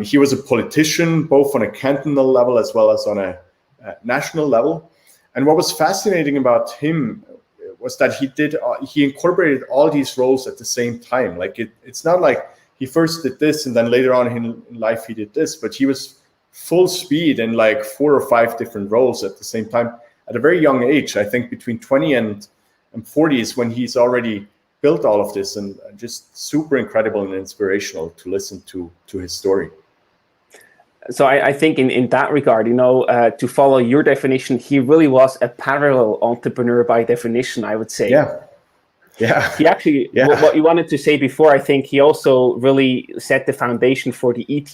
He was a politician, both on a cantonal level as well as on a national level. And what was fascinating about him was that he incorporated all these roles at the same time. Like it's not like he first did this and then later on in life he did this, but he was full speed in like 4 or 5 different roles at the same time at a very young age. I think between 20 and 40 is when he's already built all of this, and just super incredible and inspirational to listen to his story. So I think in that regard, to follow your definition, he really was a parallel entrepreneur by definition, I would say. Yeah. He actually, what you wanted to say before, I think he also really set the foundation for the ETH.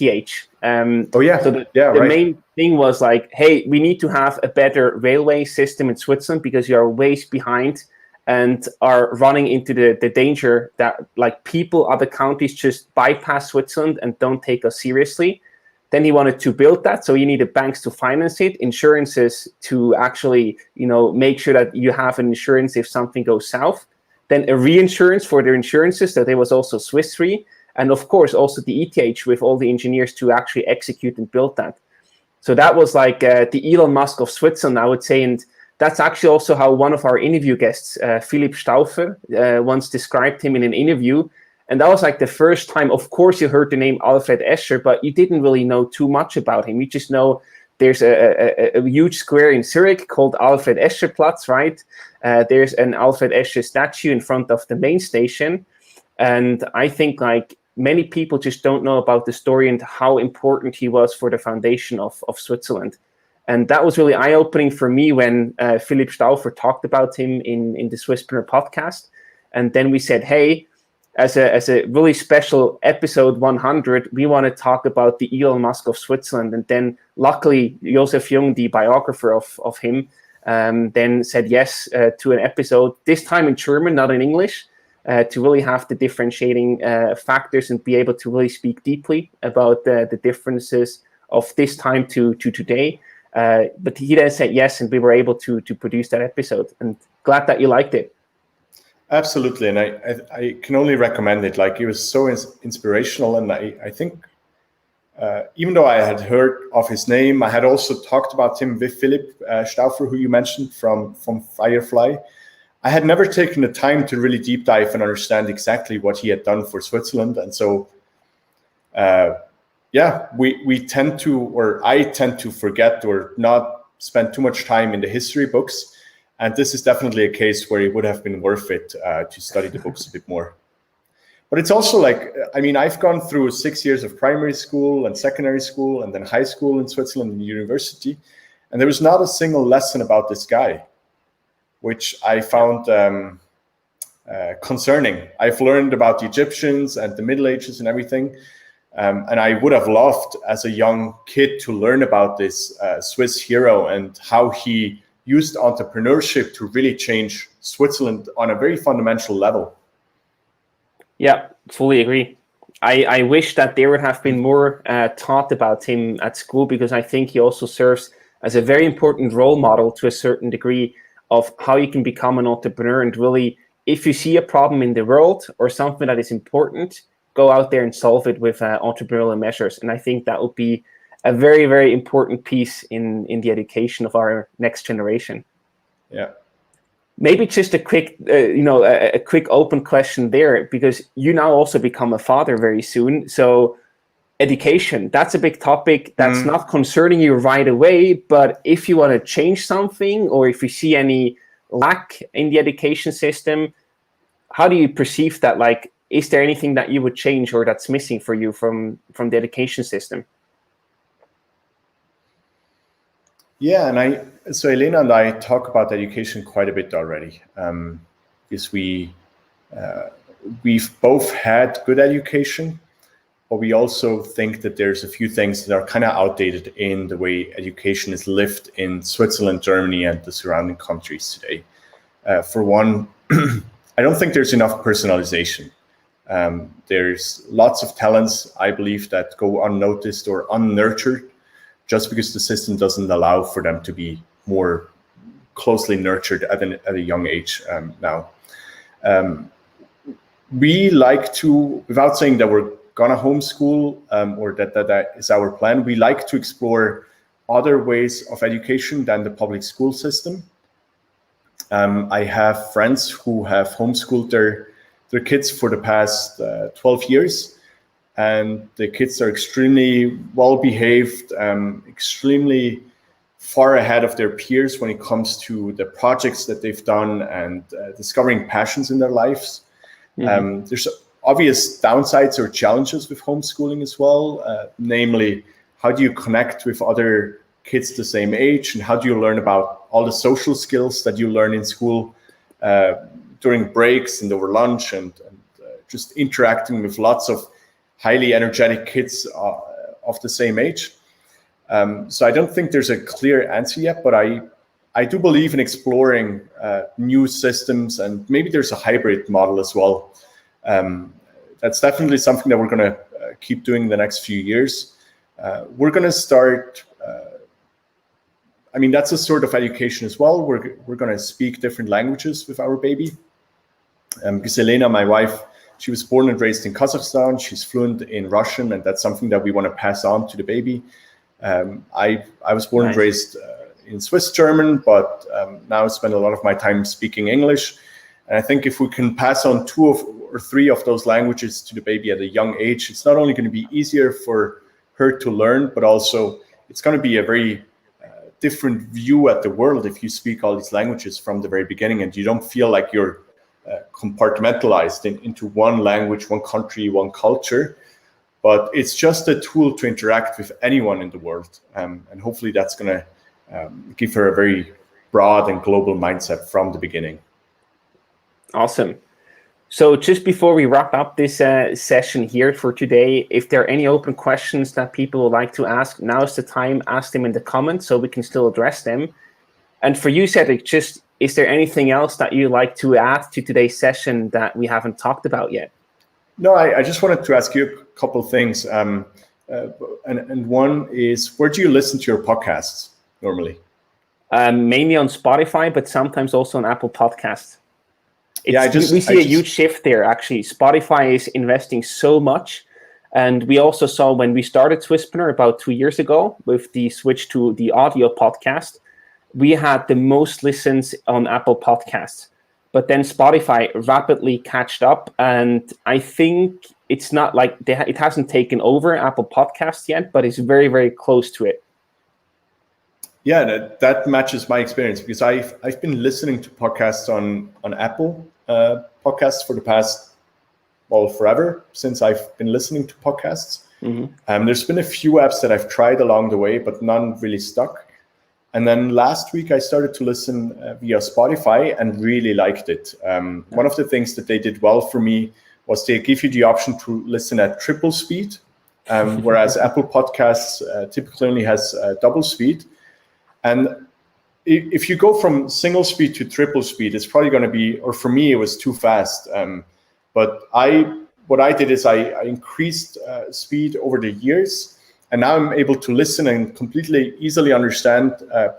So the main thing was like, hey, we need to have a better railway system in Switzerland because you are ways behind and are running into the danger that like people, other counties just bypass Switzerland and don't take us seriously. Then he wanted to build that. So you needed banks to finance it, insurances to actually, make sure that you have an insurance if something goes south. Then a reinsurance for their insurances, that there was also Swiss Re. And of course, also the ETH with all the engineers to actually execute and build that. So that was like the Elon Musk of Switzerland, I would say. And that's actually also how one of our interview guests, Philipp Stauffer, once described him in an interview. And that was like the first time, of course, you heard the name Alfred Escher, but you didn't really know too much about him. You just know there's a huge square in Zurich called Alfred Escher Platz, right? There's an Alfred Escher statue in front of the main station. And I think like many people just don't know about the story and how important he was for the foundation of Switzerland. And that was really eye-opening for me when Philipp Stauffer talked about him in the Swisspreneur podcast. And then we said, hey, as a really special episode 100, we want to talk about the Elon Musk of Switzerland. And then luckily, Josef Jung, the biographer of him, then said yes to an episode, this time in German, not in English, to really have the differentiating factors and be able to really speak deeply about the differences of this time to today. But he then said yes, and we were able to produce that episode. And glad that you liked it. Absolutely, and I can only recommend it. Like, it was so inspirational, and I think even though I had heard of his name, I had also talked about him with Philipp Stauffer, who you mentioned from Firefly. I had never taken the time to really deep dive and understand exactly what he had done for Switzerland, and so we tend to, or I tend to forget or not spend too much time in the history books. And this is definitely a case where it would have been worth it to study the books a bit more. But it's also like, I mean, I've gone through 6 years of primary school and secondary school and then high school in Switzerland and university. And there was not a single lesson about this guy, which I found concerning. I've learned about the Egyptians and the Middle Ages and everything. And I would have loved as a young kid to learn about this Swiss hero and how he used entrepreneurship to really change Switzerland on a very fundamental level. Yeah, fully agree. I wish that there would have been more taught about him at school, because I think he also serves as a very important role model to a certain degree of how you can become an entrepreneur. And really, if you see a problem in the world or something that is important, go out there and solve it with entrepreneurial measures. And I think that would be a very, very important piece in the education of our next generation. Yeah. Maybe just a quick, a quick open question there, because you now also become a father very soon. So education. That's a big topic that's not concerning you right away, but if you want to change something, or if you see any lack in the education system, how do you perceive that? Like, is there anything that you would change or that's missing for you from the education system? Yeah, and so Elena and I talk about education quite a bit already, because we've both had good education, but we also think that there's a few things that are kind of outdated in the way education is lived in Switzerland, Germany, and the surrounding countries today. For one, I don't think there's enough personalization. There's lots of talents, I believe, that go unnoticed or unnurtured just because the system doesn't allow for them to be more closely nurtured at a young age now. We like to, without saying that we're gonna homeschool or that is our plan, we like to explore other ways of education than the public school system. I have friends who have homeschooled their kids for the past 12 years, and the kids are extremely well behaved, extremely far ahead of their peers when it comes to the projects that they've done and discovering passions in their lives. There's obvious downsides or challenges with homeschooling as well, namely, how do you connect with other kids the same age, and how do you learn about all the social skills that you learn in school during breaks and over lunch, and just interacting with lots of highly energetic kids of the same age. So I don't think there's a clear answer yet, but I do believe in exploring new systems, and maybe there's a hybrid model as well. That's definitely something that we're going to keep doing in the next few years. We're going to start, I mean, that's a sort of education as well. We're going to speak different languages with our baby. Because Elena, my wife, she was born and raised in Kazakhstan. She's fluent in Russian, and that's something that we want to pass on to the baby. I was born and raised in Swiss German, but now I spend a lot of my time speaking English. And I think if we can pass on 2 or 3 of those languages to the baby at a young age, it's not only going to be easier for her to learn, but also it's going to be a very different view at the world if you speak all these languages from the very beginning, and you don't feel like you're compartmentalized into one language, one country, one culture. But it's just a tool to interact with anyone in the world. And hopefully that's going to give her a very broad and global mindset from the beginning. Awesome. So just before we wrap up this session here for today, if there are any open questions that people would like to ask, now is the time. Ask them in the comments so we can still address them. And for you, Cédric, just is there anything else that you'd like to add to today's session that we haven't talked about yet? No, I just wanted to ask you a couple of things. And one is, where do you listen to your podcasts normally? Mainly on Spotify, but sometimes also on Apple Podcasts. We see a huge shift there, actually. Spotify is investing so much. And we also saw when we started Swisspreneur about 2 years ago with the switch to the audio podcast, we had the most listens on Apple Podcasts. But then Spotify rapidly catched up. And I think it's not like it hasn't taken over Apple Podcasts yet, but it's very, very close to it. Yeah, that matches my experience, because I've been listening to podcasts on Apple podcasts for the past, forever, since I've been listening to podcasts. There's been a few apps that I've tried along the way, but none really stuck. And then last week I started to listen via Spotify and really liked it. One of the things that they did well for me was they give you the option to listen at triple speed, whereas Apple Podcasts typically only has double speed. And if you go from single speed to triple speed, it's probably going to be, or for me, it was too fast. But what I did is I increased speed over the years. And now I'm able to listen and completely easily understand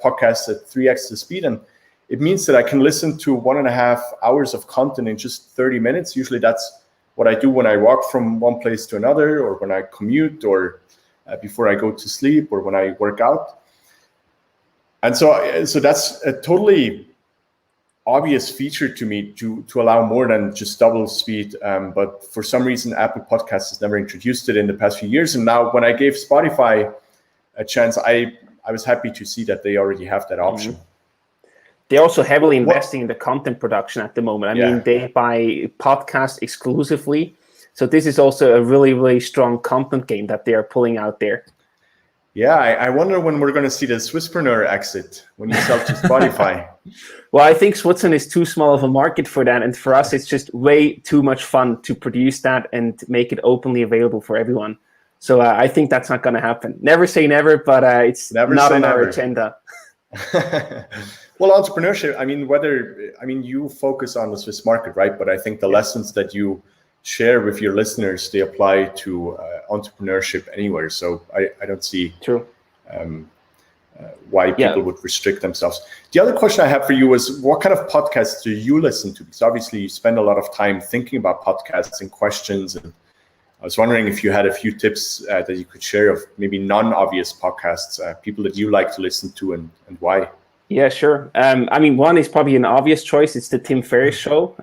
podcasts at 3x the speed. And it means that I can listen to 1.5 hours of content in just 30 minutes. Usually that's what I do when I walk from one place to another, or when I commute, or before I go to sleep, or when I work out. And so that's a totally obvious feature to me to allow more than just double speed. But for some reason, Apple Podcasts has never introduced it in the past few years. And now when I gave Spotify a chance, I was happy to see that they already have that option. They're also heavily investing in the content production at the moment. I mean, they buy podcasts exclusively. So this is also a really, really strong content game that they are pulling out there. Yeah, I wonder when we're going to see the Swisspreneur exit, when you sell to Spotify. Well, I think Switzerland is too small of a market for that. And for us, it's just way too much fun to produce that and make it openly available for everyone. So I think that's not going to happen. Never say never, but it's not on our agenda. Well, entrepreneurship, I mean, you focus on the Swiss market, right? But I think the lessons that you share with your listeners, they apply to entrepreneurship anywhere. So I don't see why people would restrict themselves. The other question I have for you was, what kind of podcasts do you listen to? Because obviously you spend a lot of time thinking about podcasts and questions. And I was wondering if you had a few tips that you could share of maybe non-obvious podcasts, people that you like to listen to and why. Yeah, sure. I mean, one is probably an obvious choice. It's the Tim Ferriss Show.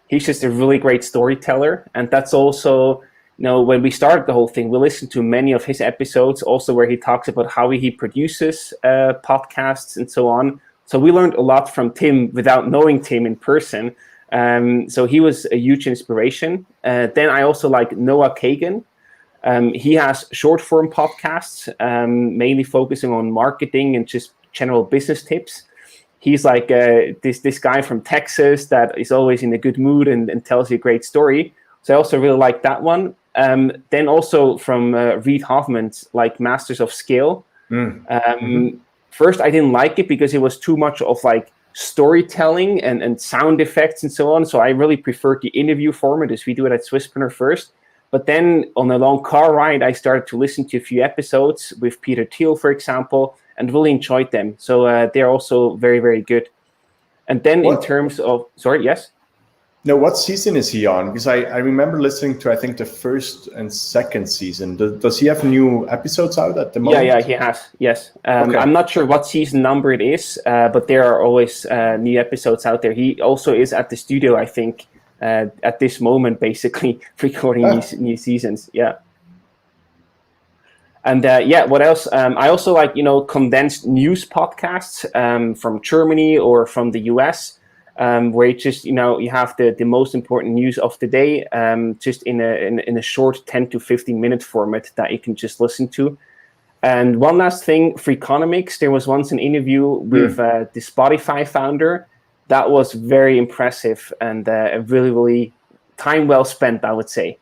He's just a really great storyteller. And that's also, when we started the whole thing, we listened to many of his episodes also where he talks about how he produces podcasts and so on. So we learned a lot from Tim without knowing Tim in person. So he was a huge inspiration. Then I also like Noah Kagan. He has short form podcasts, mainly focusing on marketing and just general business tips. He's like this guy from Texas that is always in a good mood and tells you a great story. So I also really like that one. Then also from Reid Hoffman's like Masters of Scale. First, I didn't like it because it was too much of like storytelling and sound effects and so on. So I really preferred the interview format as we do it at Swisspreneur first. But then on a long car ride, I started to listen to a few episodes with Peter Thiel, for example, and really enjoyed them. So they're also very, very good. And then in terms of, sorry, yes? No, what season is he on? Because I remember listening to, I think, the first and second season. Does he have new episodes out at the moment? Yeah, he has, yes. Okay. I'm not sure what season number it is, but there are always new episodes out there. He also is at the studio, I think, at this moment, basically, recording these new seasons, yeah. And what else? I also like, condensed news podcasts from Germany or from the US, where you just, you have the most important news of the day, just in a short 10 to 15 minute format that you can just listen to. And one last thing, Freakonomics, there was once an interview with the Spotify founder. That was very impressive and really, really time well spent, I would say.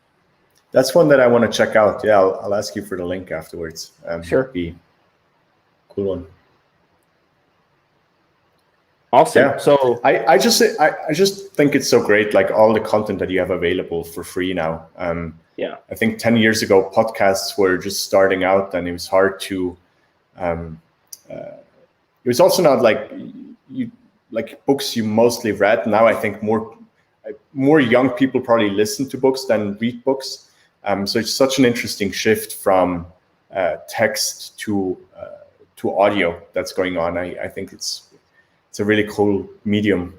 That's one that I want to check out. Yeah, I'll ask you for the link afterwards. Sure. Be a cool one. Awesome. Yeah. So I just think it's so great, like all the content that you have available for free now. I think 10 years ago, podcasts were just starting out, and it was hard to. It was also not like books you mostly read. Now I think more young people probably listen to books than read books. So it's such an interesting shift from text to audio that's going on. I think it's a really cool medium.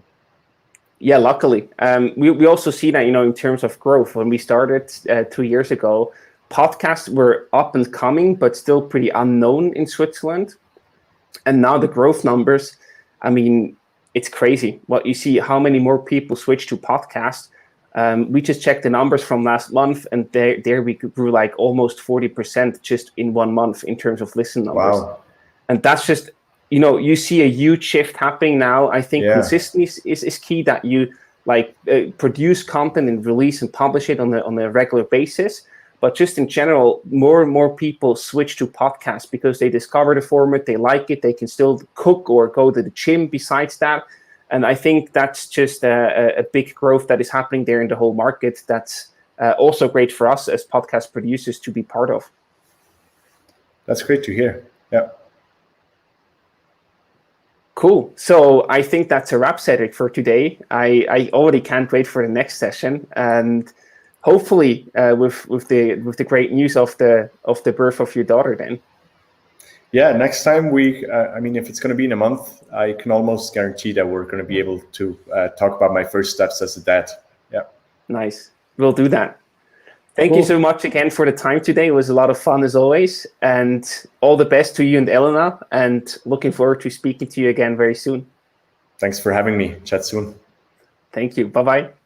Yeah, luckily. We also see that, in terms of growth. When we started 2 years ago, podcasts were up and coming, but still pretty unknown in Switzerland. And now the growth numbers, I mean, it's crazy. What you see, how many more people switch to podcasts. We just checked the numbers from last month, and there we grew like almost 40% just in 1 month in terms of listen numbers. Wow. And that's just, you see a huge shift happening now. I think consistency is key, that you produce content and release and publish it on a regular basis. But just in general, more and more people switch to podcasts because they discover the format, they like it, they can still cook or go to the gym besides that. And I think that's just a big growth that is happening there in the whole market. That's also great for us as podcast producers to be part of. That's great to hear. Yeah. Cool. So I think that's a wrap, Cedric, for today. I already can't wait for the next session, and hopefully with the great news of the birth of your daughter then. Yeah, next time I mean, if it's going to be in a month, I can almost guarantee that we're going to be able to talk about my first steps as a dad. Yeah. Nice. We'll do that. Thank you so much again for the time today. It was a lot of fun as always. And all the best to you and Elena. And looking forward to speaking to you again very soon. Thanks for having me. Chat soon. Thank you. Bye-bye.